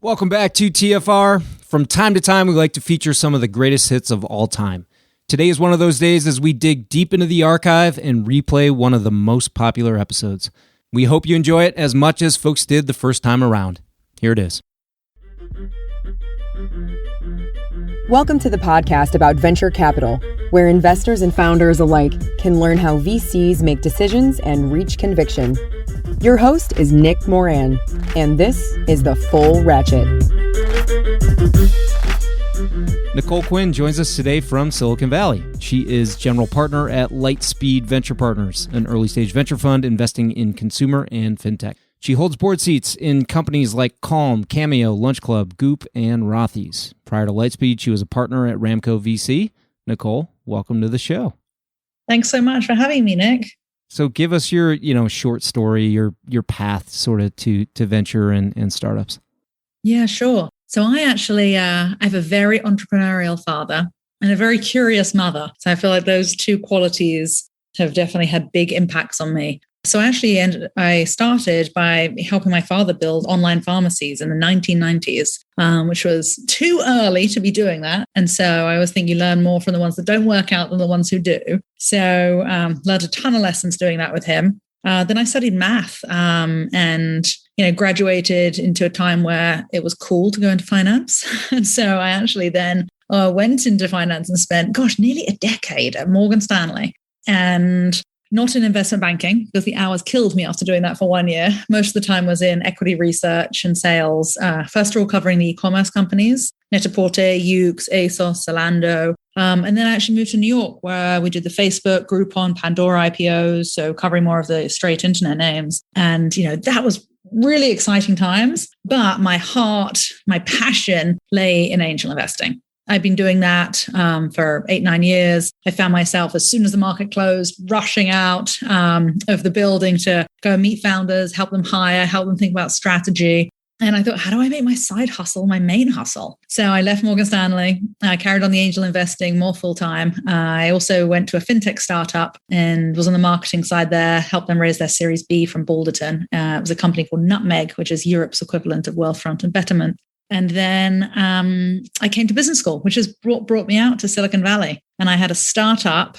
Welcome back to TFR. From time to time, we like to feature some of the greatest hits of all time. Today is one of those days as we dig deep into the archive and replay one of the most popular episodes. We hope you enjoy it as much as folks did the first time around. Here it is. Welcome to the podcast about venture capital, where investors and founders alike can learn how VCs make decisions and reach conviction. Your host is Nick Moran, and this is The Full Ratchet. Nicole Quinn joins us today from Silicon Valley. She is general partner at Lightspeed Venture Partners, an early-stage venture fund investing in consumer and fintech. She holds board seats in companies like Calm, Cameo, Lunch Club, Goop, and Rothy's. Prior to Lightspeed, she was a partner at Ramco VC. Nicole, welcome to the show. Thanks so much for having me, Nick. So give us your, short story, your path sort of to venture and startups. Yeah, sure. So I actually I have a very entrepreneurial father and a very curious mother. So I feel like those two qualities have definitely had big impacts on me. So I started by helping my father build online pharmacies in the 1990s, which was too early to be doing that. And so I always think you learn more from the ones that don't work out than the ones who do. So learned a ton of lessons doing that with him. Then I studied math and graduated into a time where it was cool to go into finance. And so I actually then went into finance and spent, nearly a decade at Morgan Stanley. And not in investment banking, because the hours killed me after doing that for 1 year. Most of the time was in equity research and sales. First of all, covering the e-commerce companies, Net-a-Porter, Ukes, ASOS, Zalando. And then I actually moved to New York, where we did the Facebook, Groupon, Pandora IPOs, so covering more of the straight internet names. And, that was really exciting times. But my heart, my passion lay in angel investing. I've been doing that for 8-9 years. I found myself, as soon as the market closed, rushing out of the building to go meet founders, help them hire, help them think about strategy. And I thought, how do I make my side hustle my main hustle? So I left Morgan Stanley. I carried on the angel investing more full time. I also went to a fintech startup and was on the marketing side there, helped them raise their Series B from Balderton. It was a company called Nutmeg, which is Europe's equivalent of Wealthfront and Betterment. And then I came to business school, which has brought me out to Silicon Valley. And I had a startup,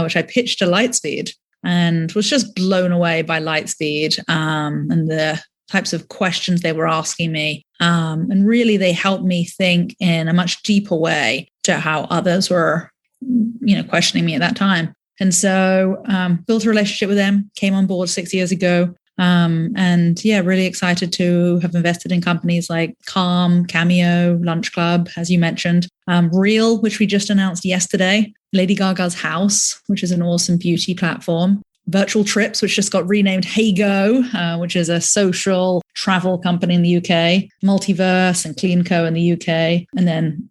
which I pitched to Lightspeed and was just blown away by Lightspeed and the types of questions they were asking me. And really, they helped me think in a much deeper way to how others were, questioning me at that time. And so built a relationship with them, came on board 6 years ago. Really excited to have invested in companies like Calm, Cameo, Lunch Club, as you mentioned, Reel, which we just announced yesterday, Lady Gaga's House, which is an awesome beauty platform, Virtual Trips, which just got renamed HeyGo, which is a social travel company in the UK, Multiverse and CleanCo in the UK, and then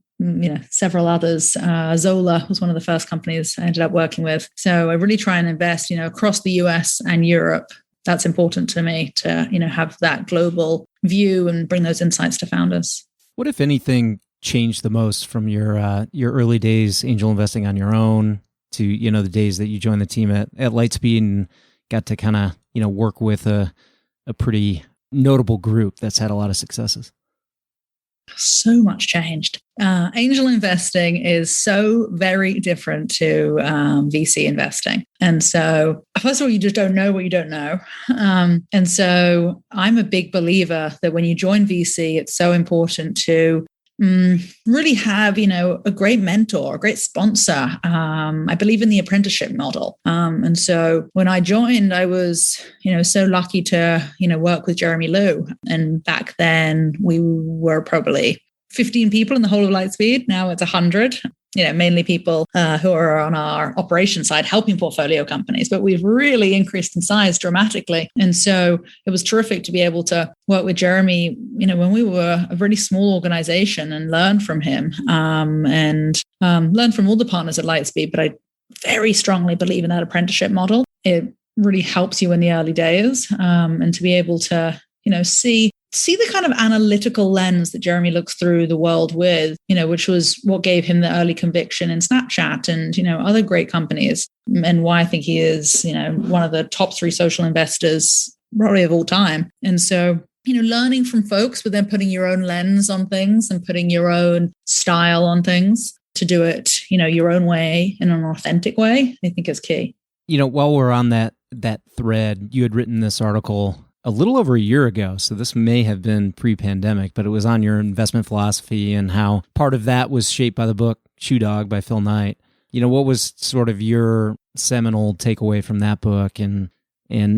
several others. Zola was one of the first companies I ended up working with. So I really try and invest, across the US and Europe. That's important to me to, have that global view and bring those insights to founders. What, if anything, changed the most from your early days angel investing on your own to, the days that you joined the team at Lightspeed and got to kind of, work with a pretty notable group that's had a lot of successes? So much changed. Angel investing is so very different to VC investing. And so, first of all, you just don't know what you don't know. And so I'm a big believer that when you join VC, it's so important to really have, a great mentor, a great sponsor. I believe in the apprenticeship model. And so when I joined, I was, so lucky to, work with Jeremy Liu. And back then we were probably 15 people in the whole of Lightspeed. Now it's 100. Mainly people who are on our operations side helping portfolio companies, but we've really increased in size dramatically. And so it was terrific to be able to work with Jeremy, when we were a really small organization, and learn from him and learn from all the partners at Lightspeed. But I very strongly believe in that apprenticeship model. It really helps you in the early days and to be able to, see the kind of analytical lens that Jeremy looks through the world with, which was what gave him the early conviction in Snapchat and, other great companies, and why I think he is, one of the top 3 social investors probably of all time. And so, learning from folks, but then putting your own lens on things and putting your own style on things to do it, your own way in an authentic way, I think is key. While we're on that thread, you had written this article a little over a year ago, so this may have been pre-pandemic, but it was on your investment philosophy and how part of that was shaped by the book Shoe Dog by Phil Knight. What was sort of your seminal takeaway from that book, and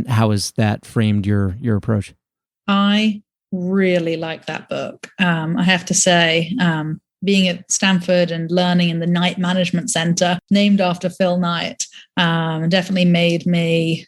how has that framed your approach? I really like that book. I have to say, being at Stanford and learning in the Knight Management Center, named after Phil Knight, definitely made me,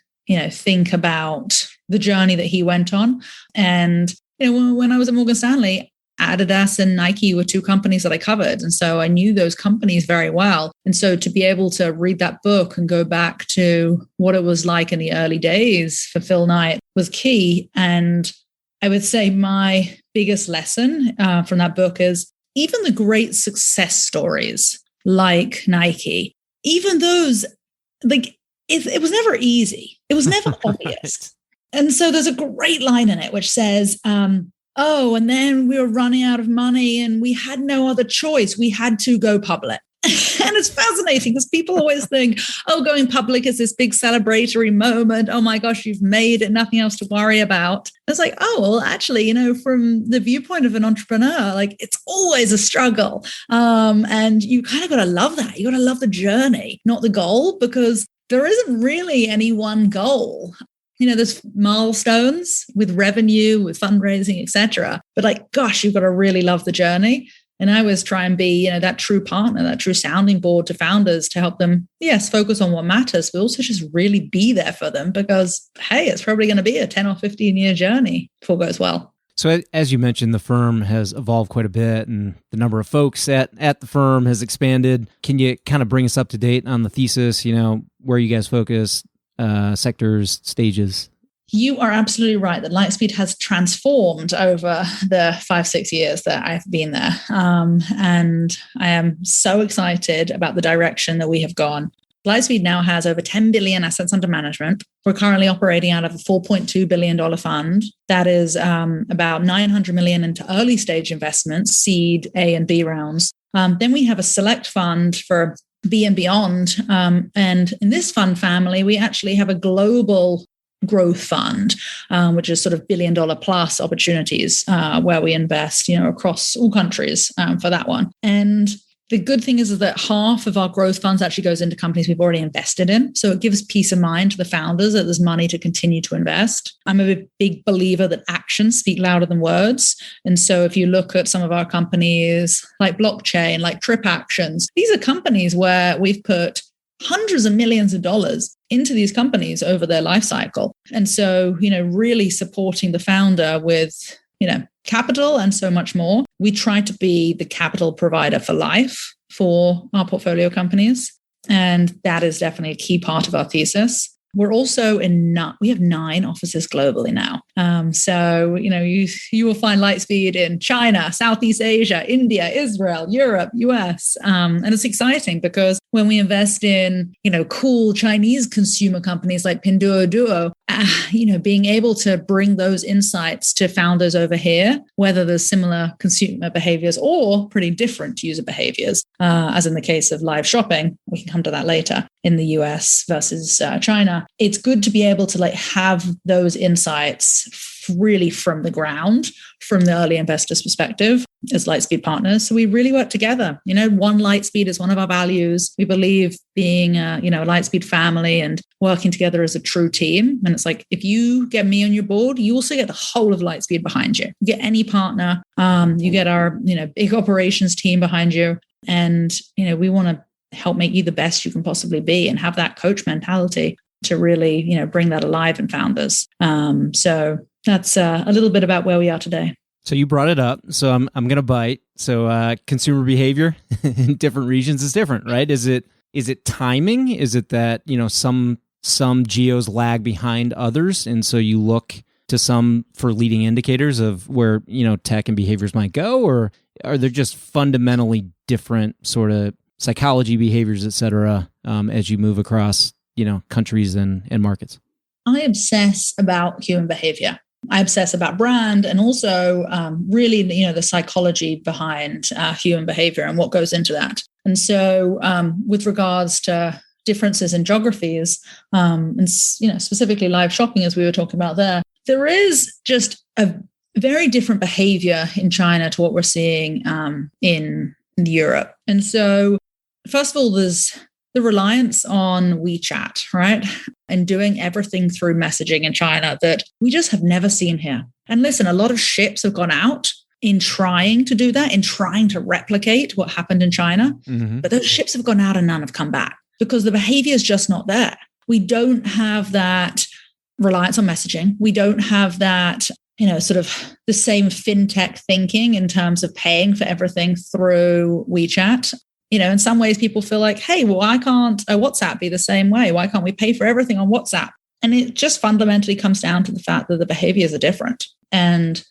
think about the journey that he went on. And, when I was at Morgan Stanley, Adidas and Nike were two companies that I covered. And so I knew those companies very well. And so to be able to read that book and go back to what it was like in the early days for Phil Knight was key. And I would say my biggest lesson from that book is even the great success stories like Nike, even those, it was never easy. It was never obvious. And so there's a great line in it which says, and then we were running out of money and we had no other choice. We had to go public. And it's fascinating because people always think, going public is this big celebratory moment. Oh my gosh, you've made it, nothing else to worry about. It's like, actually, from the viewpoint of an entrepreneur, it's always a struggle. And you kind of got to love that. You got to love the journey, not the goal, because there isn't really any one goal. There's milestones with revenue, with fundraising, etc. But you've got to really love the journey. And I always try and be, that true partner, that true sounding board to founders to help them, yes, focus on what matters, but also just really be there for them because, hey, it's probably going to be a 10 or 15-year journey before it goes well. So as you mentioned, the firm has evolved quite a bit and the number of folks at the firm has expanded. Can you kind of bring us up to date on the thesis, where you guys focus, sectors, stages? You are absolutely right that Lightspeed has transformed over the 5-6 years that I've been there. And I am so excited about the direction that we have gone. Lightspeed now has over 10 billion assets under management. We're currently operating out of a $4.2 billion fund. That is about 900 million into early stage investments, seed A and B rounds. Then we have a select fund for B and beyond. And in this fund family, we actually have a global growth fund, which is sort of $1 billion plus opportunities where we invest, across all countries for that one. And the good thing is that half of our growth funds actually goes into companies we've already invested in. So it gives peace of mind to the founders that there's money to continue to invest. I'm a big believer that actions speak louder than words. And so if you look at some of our companies like blockchain, like Trip Actions, these are companies where we've put hundreds of millions of dollars into these companies over their life cycle. And so, really supporting the founder with, capital and so much more. We try to be the capital provider for life for our portfolio companies. And that is definitely a key part of our thesis. We're also we have 9 offices globally now. So, you will find Lightspeed in China, Southeast Asia, India, Israel, Europe, US. And it's exciting because when we invest in, cool Chinese consumer companies like Pinduoduo, being able to bring those insights to founders over here, whether there's similar consumer behaviors or pretty different user behaviors, as in the case of live shopping, we can come to that later, in the US versus China. It's good to be able to have those insights really from the ground, from the early investors' perspective as Lightspeed partners. So we really work together. One Lightspeed is one of our values. We believe being a Lightspeed family and working together as a true team. And it's like, if you get me on your board, you also get the whole of Lightspeed behind you. You get any partner, you get our, big operations team behind you. And, we want to help make you the best you can possibly be and have that coach mentality to really, bring that alive in founders. So that's a little bit about where we are today. So you brought it up, so I'm going to bite. So consumer behavior in different regions is different, right? Is it timing? Is it that, some geos lag behind others, and so you look to some for leading indicators of where, tech and behaviors might go, or are there just fundamentally different sort of psychology, behaviors, et cetera, as you move across, countries and markets? I obsess about human behavior. I obsess about brand and also really, the psychology behind human behavior and what goes into that. And so with regards to differences in geographies and, specifically live shopping, as we were talking about there is just a very different behavior in China to what we're seeing in Europe. And so first of all, there's the reliance on WeChat, right? And doing everything through messaging in China that we just have never seen here. And listen, a lot of ships have gone out in trying to do that, in trying to replicate what happened in China. Mm-hmm. But those ships have gone out and none have come back because the behavior is just not there. We don't have that reliance on messaging. We don't have that, sort of the same fintech thinking in terms of paying for everything through WeChat. In some ways people feel like, hey, well, why can't WhatsApp be the same way? Why can't we pay for everything on WhatsApp? And it just fundamentally comes down to the fact that the behaviors are different. And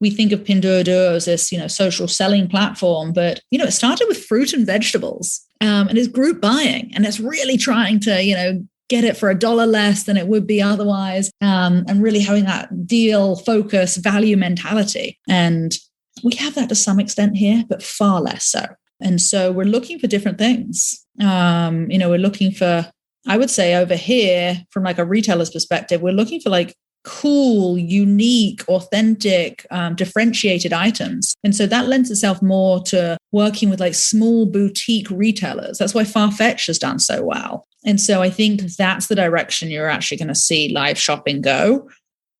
we think of Pinduoduo as this, social selling platform, but, it started with fruit and vegetables and it's group buying. And it's really trying to, get it for $1 less than it would be otherwise, and really having that deal focus value mentality. And we have that to some extent here, but far less so. And so we're looking for different things. We're looking for, I would say over here, from like a retailer's perspective, we're looking for like cool, unique, authentic, differentiated items. And so that lends itself more to working with like small boutique retailers. That's why Farfetch has done so well. And so I think that's the direction you're actually going to see live shopping go.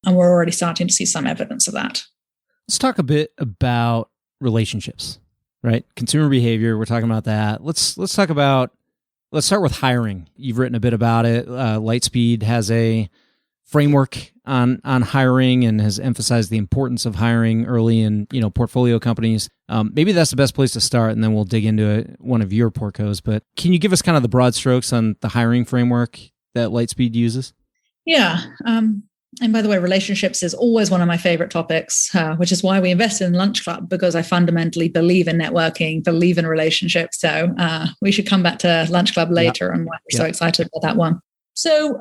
And we're already starting to see some evidence of that. Let's talk a bit about relationships, right? Consumer behavior. We're talking about that. Let's start with hiring. You've written a bit about it. Lightspeed has a framework on hiring and has emphasized the importance of hiring early in portfolio companies. Maybe that's the best place to start, and then we'll dig into one of your portcos. But can you give us kind of the broad strokes on the hiring framework that Lightspeed uses? Yeah. And by the way, relationships is always one of my favorite topics, which is why we invested in Lunch Club, because I fundamentally believe in networking, believe in relationships. So we should come back to Lunch Club later and why we're so excited about that one. So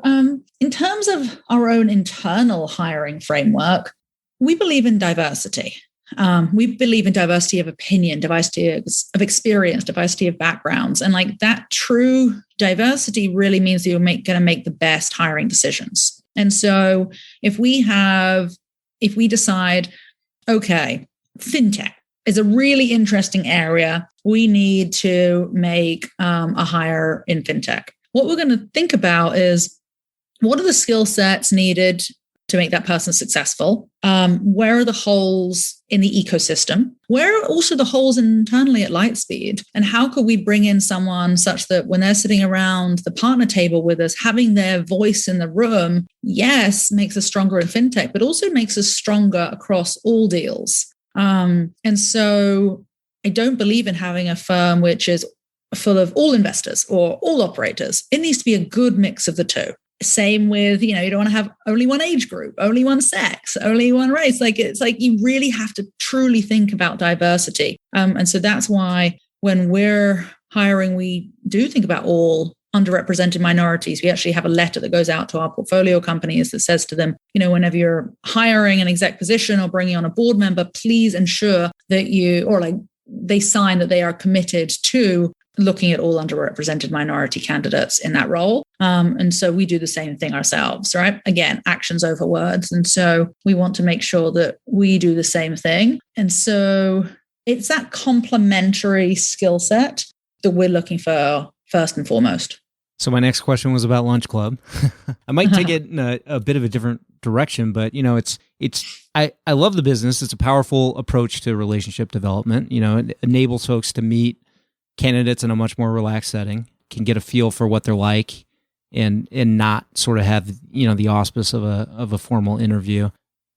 in terms of our own internal hiring framework, we believe in diversity. We believe in diversity of opinion, diversity of experience, diversity of backgrounds. And like that true diversity really means that you're going to make the best hiring decisions. And so if we decide, okay, fintech is a really interesting area, we need to make a hire in fintech. What we're going to think about is, what are the skill sets needed to make that person successful? Where are the holes in the ecosystem? Where are also the holes internally at Lightspeed? And how could we bring in someone such that when they're sitting around the partner table with us, having their voice in the room, yes, makes us stronger in fintech, but also makes us stronger across all deals. And so I don't believe in having a firm which is full of all investors or all operators. It needs to be a good mix of the two. Same with, you don't want to have only one age group, only one sex, only one race. It's like you really have to truly think about diversity. And so that's why when we're hiring, we do think about all underrepresented minorities. We actually have a letter that goes out to our portfolio companies that says to them, whenever you're hiring an exec position or bringing on a board member, please ensure that they sign that they are committed to looking at all underrepresented minority candidates in that role. And so we do the same thing ourselves, right? Again, actions over words. And so we want to make sure that we do the same thing. And so it's that complementary skill set that we're looking for first and foremost. So my next question was about Lunch Club. I might take it in a bit of a different direction, but I love the business. It's a powerful approach to relationship development. It enables folks to meet candidates in a much more relaxed setting, can get a feel for what they're like, and not sort of have the auspice of a formal interview.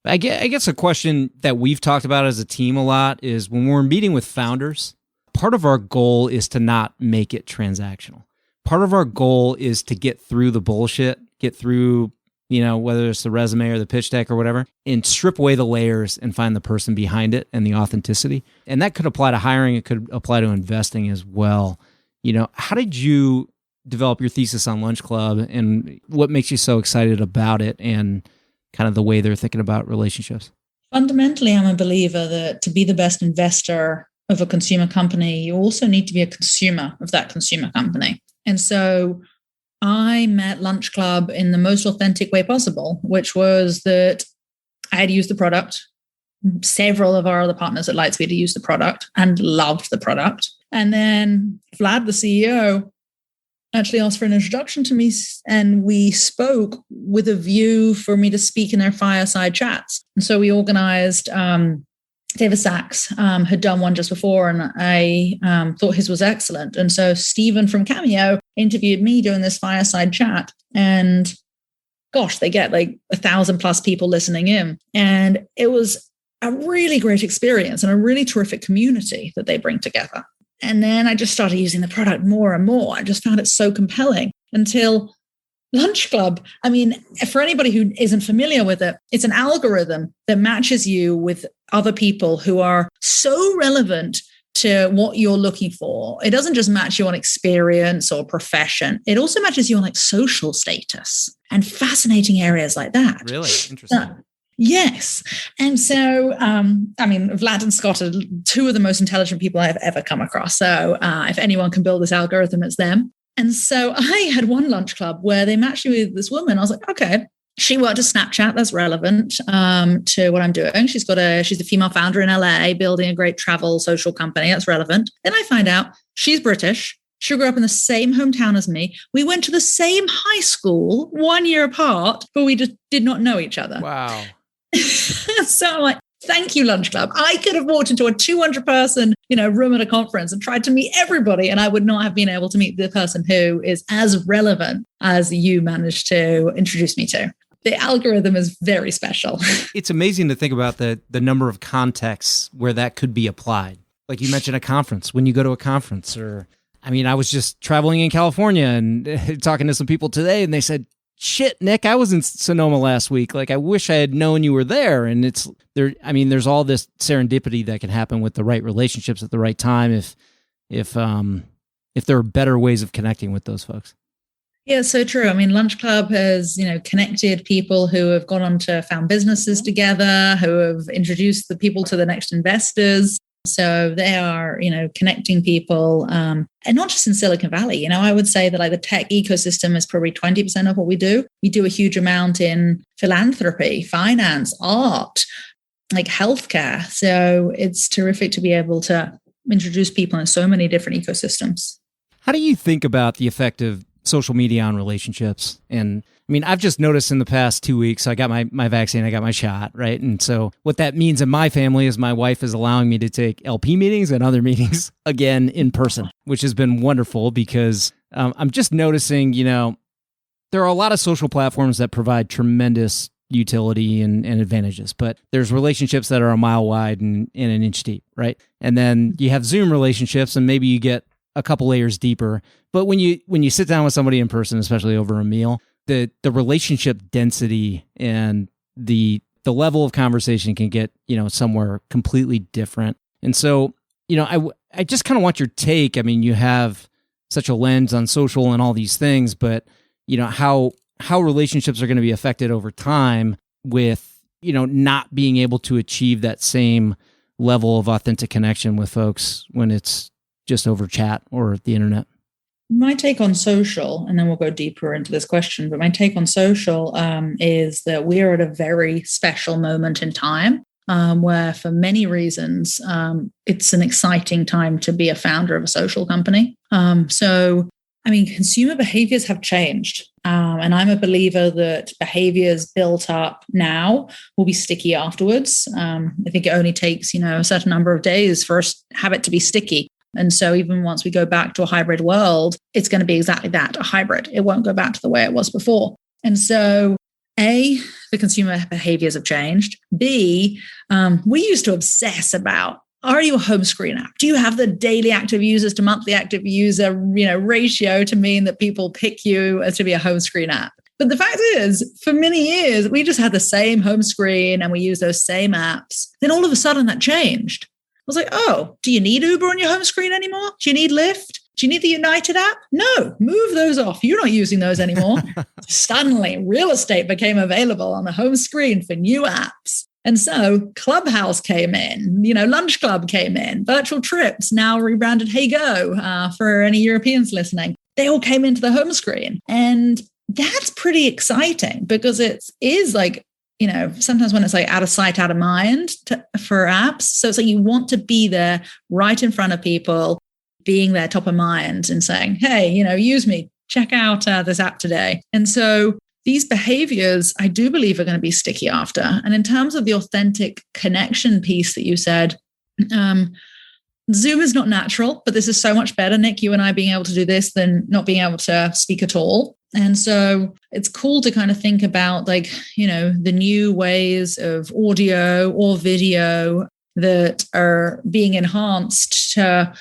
I guess a question that we've talked about as a team a lot is, when we're meeting with founders, part of our goal is to not make it transactional. Part of our goal is to get through the bullshit, get through, whether it's the resume or the pitch deck or whatever, and strip away the layers and find the person behind it and the authenticity. And that could apply to hiring. It could apply to investing as well. How did you develop your thesis on Lunch Club, and what makes you so excited about it, and kind of the way they're thinking about relationships? Fundamentally, I'm a believer that to be the best investor of a consumer company, you also need to be a consumer of that consumer company. And so I met Lunch Club in the most authentic way possible, which was that I had used the product. Several of our other partners at Lightspeed had used the product and loved the product. And then Vlad, the CEO, actually asked for an introduction to me, and we spoke with a view for me to speak in their fireside chats. And so we organized, David Sachs had done one just before, and I thought his was excellent. And so Stephen from Cameo interviewed me doing this fireside chat, and gosh, they get like 1,000+ people listening in. And it was a really great experience and a really terrific community that they bring together. And then I just started using the product more and more. I just found it so compelling until Lunch Club. I mean, for anybody who isn't familiar with it, it's an algorithm that matches you with other people who are so relevant to what you're looking for. It doesn't just match you on experience or profession. It also matches you on like social status and fascinating areas like that. Really interesting. Yes. And so, Vlad and Scott are two of the most intelligent people I've ever come across. So if anyone can build this algorithm, it's them. And so I had one Lunch Club where they matched me with this woman. I was like, okay, she worked at Snapchat. That's relevant to what I'm doing. she's the female founder in LA, building a great travel social company. That's relevant. Then I find out she's British. She grew up in the same hometown as me. We went to the same high school 1 year apart, but we just did not know each other. Wow. So I'm like, thank you, Lunch Club. I could have walked into a 200-person, room at a conference and tried to meet everybody, and I would not have been able to meet the person who is as relevant as you managed to introduce me to. The algorithm is very special. It's amazing to think about the number of contexts where that could be applied. Like you mentioned a conference, when you go to a conference, or, I was just traveling in California and talking to some people today, and they said, shit, Nick, I was in Sonoma last week. Like, I wish I had known you were there. And it's there. There's all this serendipity that can happen with the right relationships at the right time. If there are better ways of connecting with those folks. Yeah, so true. Lunch Club has, connected people who have gone on to found businesses together, who have introduced the people to the next investors. So they are, connecting people, and not just in Silicon Valley. I would say that like the tech ecosystem is probably 20% of what we do. We do a huge amount in philanthropy, finance, art, like healthcare. So it's terrific to be able to introduce people in so many different ecosystems. How do you think about the effect of social media on relationships? And I've just noticed in the past 2 weeks, I got my vaccine, I got my shot, right? And so what that means in my family is my wife is allowing me to take LP meetings and other meetings again in person, which has been wonderful because I'm just noticing, there are a lot of social platforms that provide tremendous utility and advantages, but there's relationships that are a mile wide and an inch deep, right? And then you have Zoom relationships, and maybe you get a couple layers deeper. But when you sit down with somebody in person, especially over a meal, the relationship density and the level of conversation can get, somewhere completely different. And so, I just kind of want your take. You have such a lens on social and all these things, but, how relationships are going to be affected over time with, not being able to achieve that same level of authentic connection with folks when it's just over chat or the internet. My take on social, and then we'll go deeper into this question, but my take on social is that we are at a very special moment in time where for many reasons, it's an exciting time to be a founder of a social company. Consumer behaviors have changed. And I'm a believer that behaviors built up now will be sticky afterwards. I think it only takes, a certain number of days for a habit to be sticky. And so even once we go back to a hybrid world, it's going to be exactly that, a hybrid. It won't go back to the way it was before. And so A, the consumer behaviors have changed. B, we used to obsess about, are you a home screen app? Do you have the daily active users to monthly active user, ratio to mean that people pick you as to be a home screen app? But the fact is, for many years, we just had the same home screen and we used those same apps. Then all of a sudden that changed. I was like, oh, do you need Uber on your home screen anymore? Do you need Lyft? Do you need the United app? No, move those off. You're not using those anymore. Suddenly, real estate became available on the home screen for new apps. And so Clubhouse came in, Lunch Club came in, virtual trips, now rebranded Hey Go for any Europeans listening. They all came into the home screen. And that's pretty exciting because it is like, sometimes when it's like out of sight, out of mind for apps. So it's like you want to be there right in front of people, being there top of mind and saying, hey, use me, check out this app today. And so these behaviors, I do believe, are going to be sticky after. And in terms of the authentic connection piece that you said, Zoom is not natural, but this is so much better, Nick, you and I being able to do this than not being able to speak at all. And so it's cool to kind of think about the new ways of audio or video that are being enhanced to,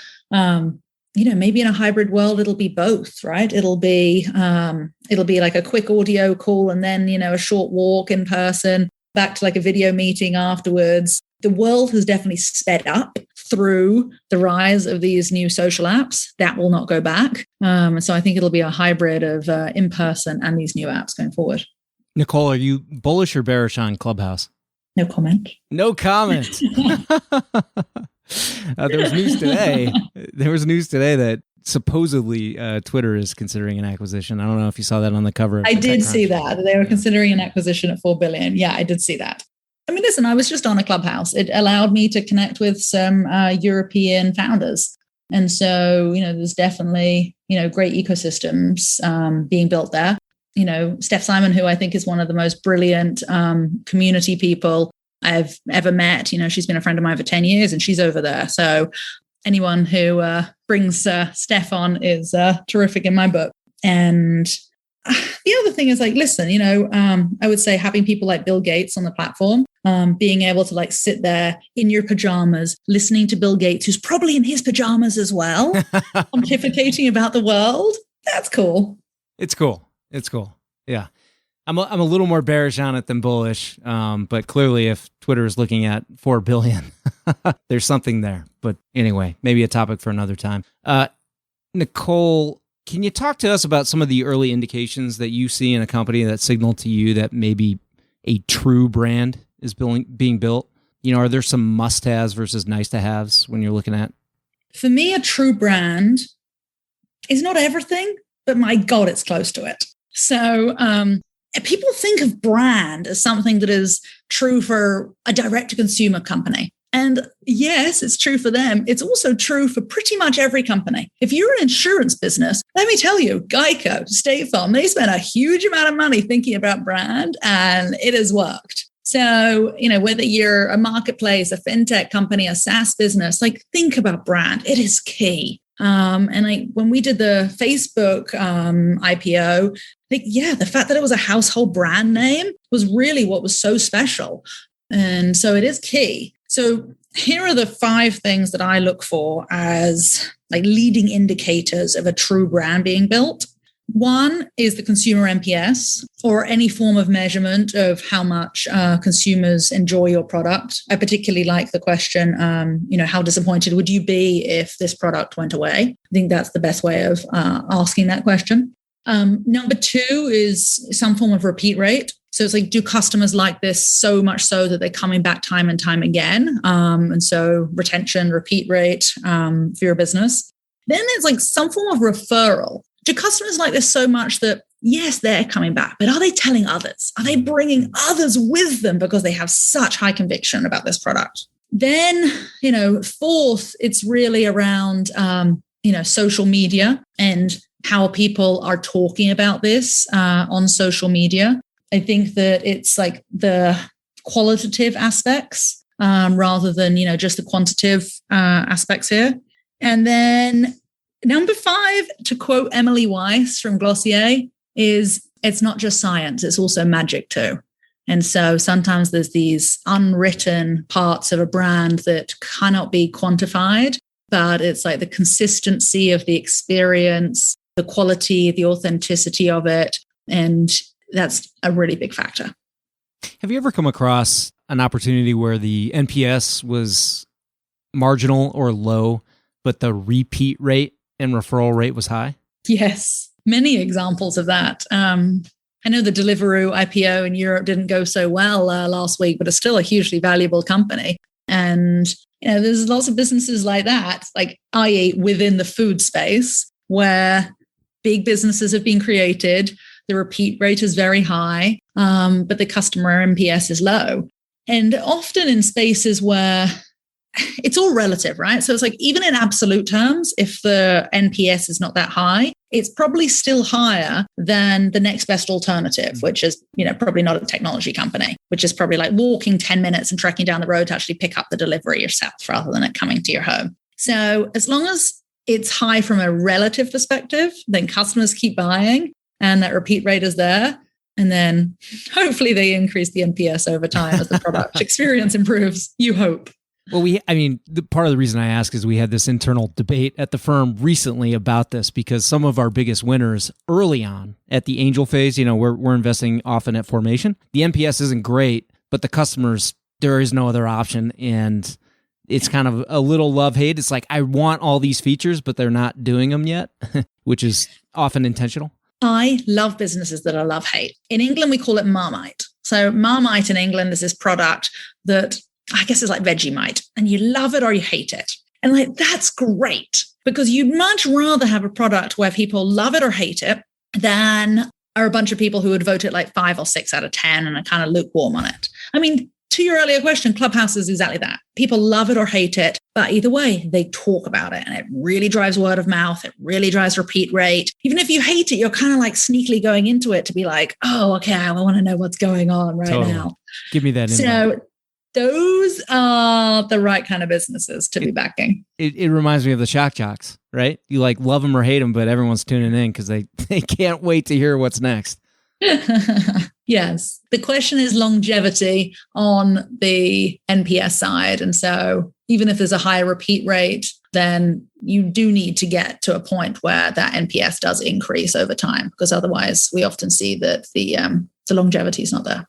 maybe in a hybrid world, it'll be both, right? It'll be like a quick audio call and then, a short walk in person back to like a video meeting afterwards. The world has definitely sped up through the rise of these new social apps. That will not go back. So I think it'll be a hybrid of in-person and these new apps going forward. Nicole, are you bullish or bearish on Clubhouse? No comment. No comment. There was news today. That supposedly Twitter is considering an acquisition. I don't know if you saw that on the cover. I did see that. They were considering an acquisition at $4 billion. Yeah, I did see that. I mean, listen, I was just on a Clubhouse. It allowed me to connect with some European founders. And so, there's definitely, great ecosystems being built there. Steph Simon, who I think is one of the most brilliant community people I've ever met. She's been a friend of mine for 10 years and she's over there. So anyone who brings Steph on is terrific in my book. And the other thing is listen, I would say having people like Bill Gates on the platform, being able to sit there in your pajamas, listening to Bill Gates, who's probably in his pajamas as well, pontificating about the world. That's cool. It's cool. Yeah. I'm a little more bearish on it than bullish. But clearly if Twitter is looking at 4 billion, there's something there. But anyway, maybe a topic for another time. Nicole, can you talk to us about some of the early indications that you see in a company that signal to you that maybe a true brand is being built? Are there some must-haves versus nice-to-haves when you're looking at? For me, a true brand is not everything, but my God, it's close to it. So people think of brand as something that is true for a direct-to-consumer company. And yes, it's true for them. It's also true for pretty much every company. If you're an insurance business, let me tell you, Geico, State Farm, they spend a huge amount of money thinking about brand, and it has worked. So, whether you're a marketplace, a fintech company, a SaaS business, think about brand. It is key. And when we did the Facebook IPO, the fact that it was a household brand name was really what was so special. And so it is key. So here are the 5 things that I look for as leading indicators of a true brand being built. 1 is the consumer NPS, or any form of measurement of how much consumers enjoy your product. I particularly like the question, how disappointed would you be if this product went away? I think that's the best way of asking that question. Number 2 is some form of repeat rate. So it's do customers like this so much so that they're coming back time and time again? And so retention, repeat rate for your business. Then there's some form of referral. Do customers like this so much that, yes, they're coming back, but are they telling others? Are they bringing others with them because they have such high conviction about this product? Then, 4th, it's really around, social media and how people are talking about this on social media. I think that it's the qualitative aspects rather than, just the quantitative aspects here. And then number 5, to quote Emily Weiss from Glossier, is it's not just science, it's also magic too. And so sometimes there's these unwritten parts of a brand that cannot be quantified, but it's the consistency of the experience, the quality, the authenticity of it. And that's a really big factor. Have you ever come across an opportunity where the NPS was marginal or low, but the repeat rate And referral rate was high? Yes, many examples of that. I know the Deliveroo IPO in Europe didn't go so well last week, but it's still a hugely valuable company. And there's lots of businesses like that, like i.e. within the food space, where big businesses have been created. The repeat rate is very high, but the customer NPS is low. And often in spaces where it's all relative, right? So it's like, even in absolute terms, if the NPS is not that high, it's probably still higher than the next best alternative, which is, probably not a technology company, which is probably like walking 10 minutes and trekking down the road to actually pick up the delivery yourself rather than it coming to your home. So as long as it's high from a relative perspective, then customers keep buying and that repeat rate is there. And then hopefully they increase the NPS over time as the product experience improves, you hope. Well, part of the reason I ask is we had this internal debate at the firm recently about this, because some of our biggest winners early on at the angel phase, we're investing often at formation. The NPS isn't great, but the customers, there is no other option. And it's kind of a little love-hate. It's like, I want all these features, but they're not doing them yet, which is often intentional. I love businesses that are love-hate. In England, we call it Marmite. So Marmite in England is this product that I guess it's like Vegemite, and you love it or you hate it. And like, that's great, because you'd much rather have a product where people love it or hate it than are a bunch of people who would vote it like 5 or 6 out of 10 and are kind of lukewarm on it. I mean, to your earlier question, Clubhouse is exactly that. People love it or hate it, but either way, they talk about it, and it really drives word of mouth. It really drives repeat rate. Even if you hate it, you're kind of like sneakily going into it to be like, oh, okay, I want to know what's going on right now. Give me that. So those are the right kind of businesses to be backing. It reminds me of the shock jocks, right? You like love them or hate them, but everyone's tuning in because they can't wait to hear what's next. Yes. The question is longevity on the NPS side. And so even if there's a higher repeat rate, then you do need to get to a point where that NPS does increase over time, because otherwise we often see that the longevity is not there.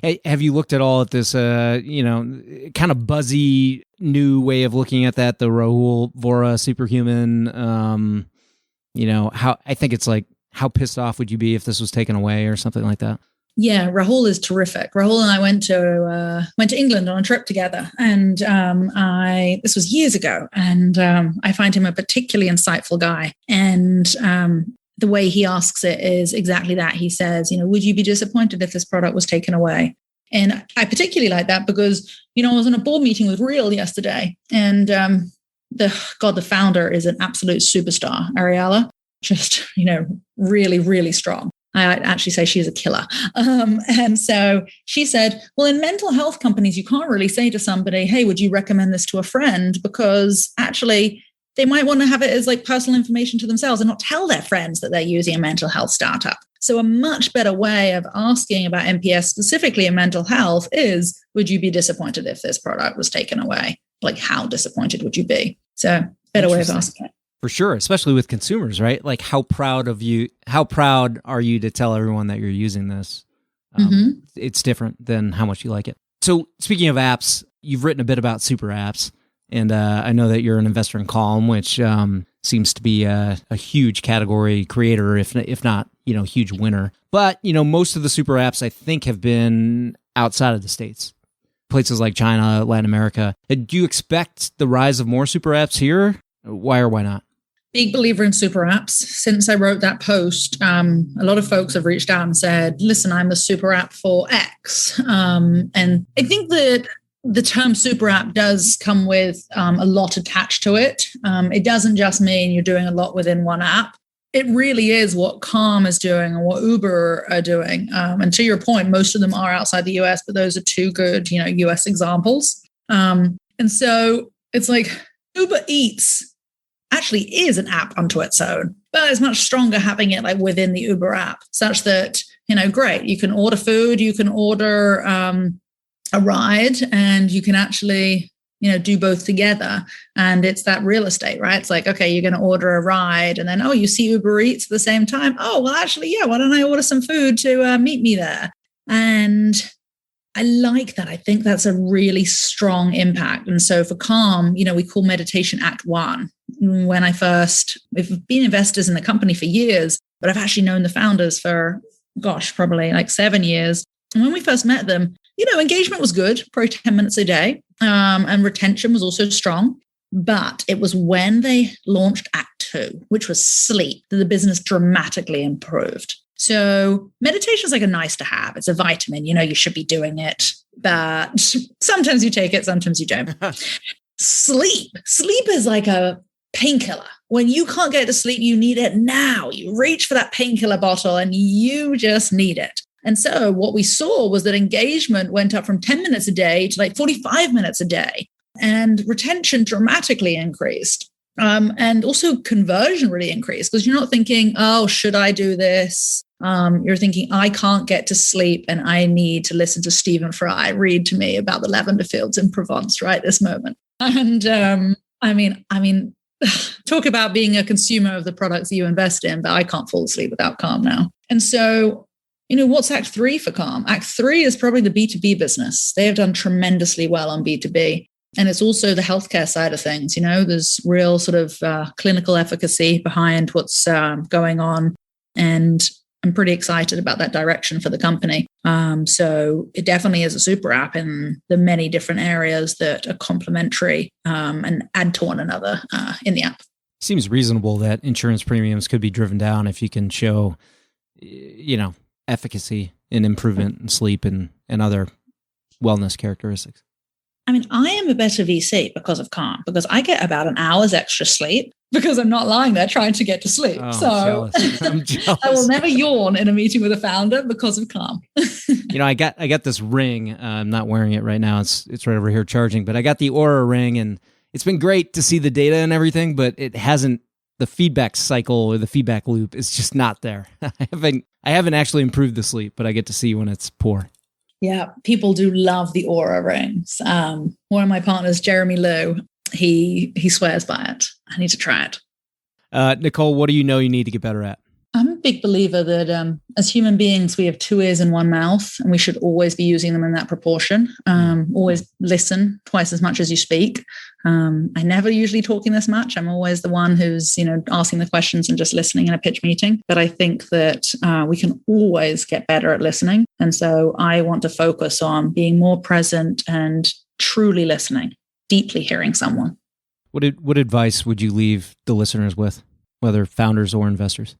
Hey, have you looked at all at this, kind of buzzy new way of looking at that, the Rahul Vora superhuman, how I think it's like, how pissed off would you be if this was taken away or something like that? Yeah, Rahul is terrific. Rahul and I went to England on a trip together, and this was years ago, and I find him a particularly insightful guy. And the way he asks it is exactly that. He says, would you be disappointed if this product was taken away? And I particularly like that because, I was on a board meeting with Real yesterday, and the founder is an absolute superstar, Ariella. Just, really, really strong. I actually say she's a killer. And so she said, well, in mental health companies, you can't really say to somebody, hey, would you recommend this to a friend? Because actually they might want to have it as like personal information to themselves and not tell their friends that they're using a mental health startup. So a much better way of asking about NPS specifically in mental health is, would you be disappointed if this product was taken away? Like, how disappointed would you be? So better way of asking it. For sure, especially with consumers, right? Like, how proud are you to tell everyone that you're using this? It's different than how much you like it. So speaking of apps, you've written a bit about super apps, and I know that you're an investor in Calm, which seems to be a huge category creator, if not, huge winner. But, most of the super apps, I think, have been outside of the States, places like China, Latin America. Do you expect the rise of more super apps here? Why or why not? Big believer in super apps. Since I wrote that post, a lot of folks have reached out and said, listen, I'm the super app for X. And I think that the term super app does come with a lot attached to it. It doesn't just mean you're doing a lot within one app. It really is what Calm is doing and what Uber are doing. And to your point, most of them are outside the US, but those are two good, US examples. And so it's like Uber Eats actually is an app unto its own, but it's much stronger having it like within the Uber app, such that, great, you can order food, you can order a ride, and you can actually, do both together. And it's that real estate, right? It's like, okay, you're going to order a ride, and then, you see Uber Eats at the same time. Oh, well, actually, yeah, why don't I order some food to meet me there? And I like that. I think that's a really strong impact. And so for Calm, we call meditation Act 1. we've been investors in the company for years, but I've actually known the founders for, probably like 7 years. And when we first met them, engagement was good, probably 10 minutes a day. And retention was also strong. But it was when they launched Act 2, which was sleep, that the business dramatically improved. So meditation is like a nice to have. It's a vitamin. You should be doing it. But sometimes you take it, sometimes you don't. Sleep is like a painkiller. When you can't get to sleep, you need it now. You reach for that painkiller bottle and you just need it. And so what we saw was that engagement went up from 10 minutes a day to like 45 minutes a day. And retention dramatically increased. And also conversion really increased, because you're not thinking, oh, should I do this? You're thinking, I can't get to sleep and I need to listen to Stephen Fry read to me about the lavender fields in Provence right this moment. And I mean, talk about being a consumer of the products you invest in, but I can't fall asleep without Calm now. And so, what's Act 3 for Calm? Act 3 is probably the B2B business. They have done tremendously well on B2B. And it's also the healthcare side of things. There's real sort of clinical efficacy behind what's going on. And I'm pretty excited about that direction for the company. So it definitely is a super app in the many different areas that are complementary and add to one another in the app. Seems reasonable that insurance premiums could be driven down if you can show, efficacy and improvement in sleep and other wellness characteristics. I am a better VC because of Calm, because I get about an hour's extra sleep because I'm not lying there trying to get to sleep. Oh, so I'm jealous. I will never yawn in a meeting with a founder because of Calm. I got this ring. I'm not wearing it right now. It's right over here charging, but I got the Aura ring, and it's been great to see the data and everything, but it hasn't, the feedback cycle or the feedback loop is just not there. I haven't actually improved the sleep, but I get to see when it's poor. Yeah, people do love the Aura rings. One of my partners, Jeremy Liu, he swears by it. I need to try it. Nicole, what do you need to get better at? I'm a big believer that as human beings, we have 2 ears and 1 mouth, and we should always be using them in that proportion. Always listen twice as much as you speak. I never usually talking this much. I'm always the one who's, asking the questions and just listening in a pitch meeting. But I think that we can always get better at listening. And so I want to focus on being more present and truly listening, deeply hearing someone. What advice would you leave the listeners with, whether founders or investors?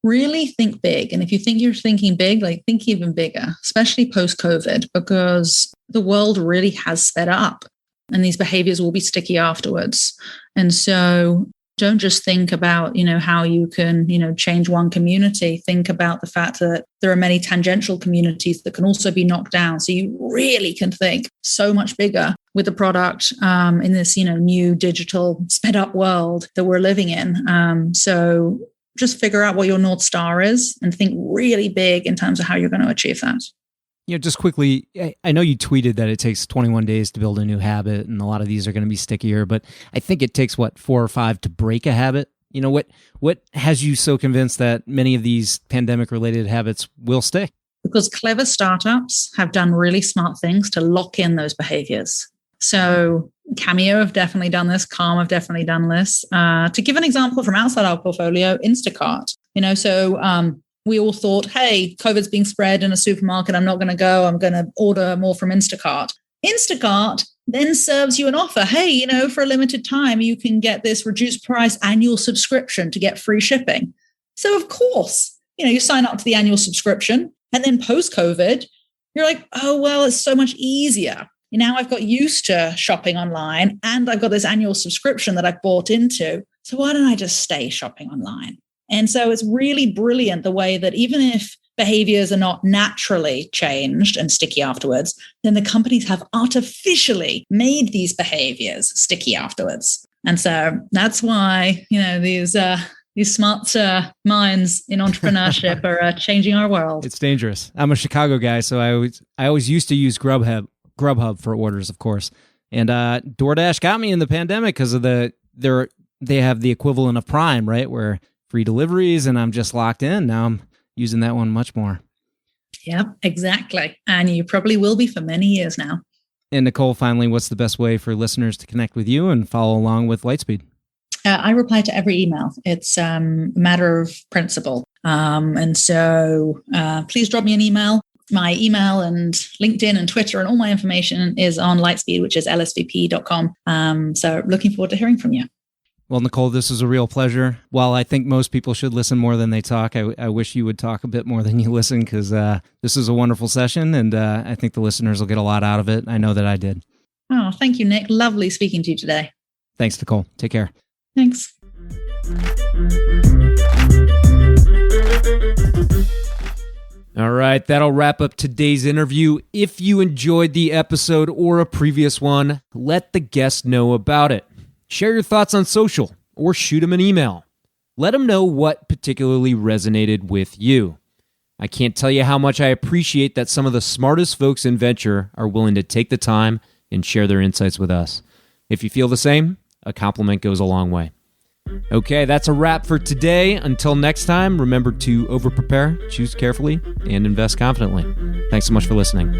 Really think big. And if you think you're thinking big, think even bigger, especially post-COVID, because the world really has sped up and these behaviors will be sticky afterwards. And so don't just think about, how you can, change one community. Think about the fact that there are many tangential communities that can also be knocked down. So you really can think so much bigger with the product in this, new digital sped up world that we're living in. So just figure out what your North Star is and think really big in terms of how you're going to achieve that. Just quickly, I know you tweeted that it takes 21 days to build a new habit, and a lot of these are going to be stickier, but I think it takes, 4 or 5 to break a habit? What has you so convinced that many of these pandemic-related habits will stick? Because clever startups have done really smart things to lock in those behaviors. So Cameo have definitely done this. Calm have definitely done this. To give an example from outside our portfolio, Instacart. We all thought, hey, COVID's being spread in a supermarket. I'm not going to go. I'm going to order more from Instacart. Instacart then serves you an offer. Hey, for a limited time, you can get this reduced price annual subscription to get free shipping. So of course, you sign up to the annual subscription, and then post-COVID, you're like, oh, well, it's so much easier. Now I've got used to shopping online and I've got this annual subscription that I've bought into. So why don't I just stay shopping online? And so it's really brilliant the way that even if behaviors are not naturally changed and sticky afterwards, then the companies have artificially made these behaviors sticky afterwards. And so that's why, these smart minds in entrepreneurship are changing our world. It's dangerous. I'm a Chicago guy, so I always used to use Grubhub for orders, of course. And DoorDash got me in the pandemic because of they have the equivalent of Prime, right? Where free deliveries, and I'm just locked in. Now I'm using that one much more. Yep, exactly. And you probably will be for many years now. And Nicole, finally, what's the best way for listeners to connect with you and follow along with Lightspeed? I reply to every email. It's a matter of principle. And so please drop me an email. My email and LinkedIn and Twitter and all my information is on Lightspeed, which is lsvp.com. So looking forward to hearing from you. Well, Nicole, this was a real pleasure. While I think most people should listen more than they talk, I wish you would talk a bit more than you listen, because this is a wonderful session, and I think the listeners will get a lot out of it. I know that I did. Oh, thank you, Nick. Lovely speaking to you today. Thanks, Nicole. Take care. Thanks. All right, that'll wrap up today's interview. If you enjoyed the episode or a previous one, let the guest know about it. Share your thoughts on social or shoot them an email. Let them know what particularly resonated with you. I can't tell you how much I appreciate that some of the smartest folks in venture are willing to take the time and share their insights with us. If you feel the same, a compliment goes a long way. Okay, that's a wrap for today. Until next time, remember to over-prepare, choose carefully, and invest confidently. Thanks so much for listening.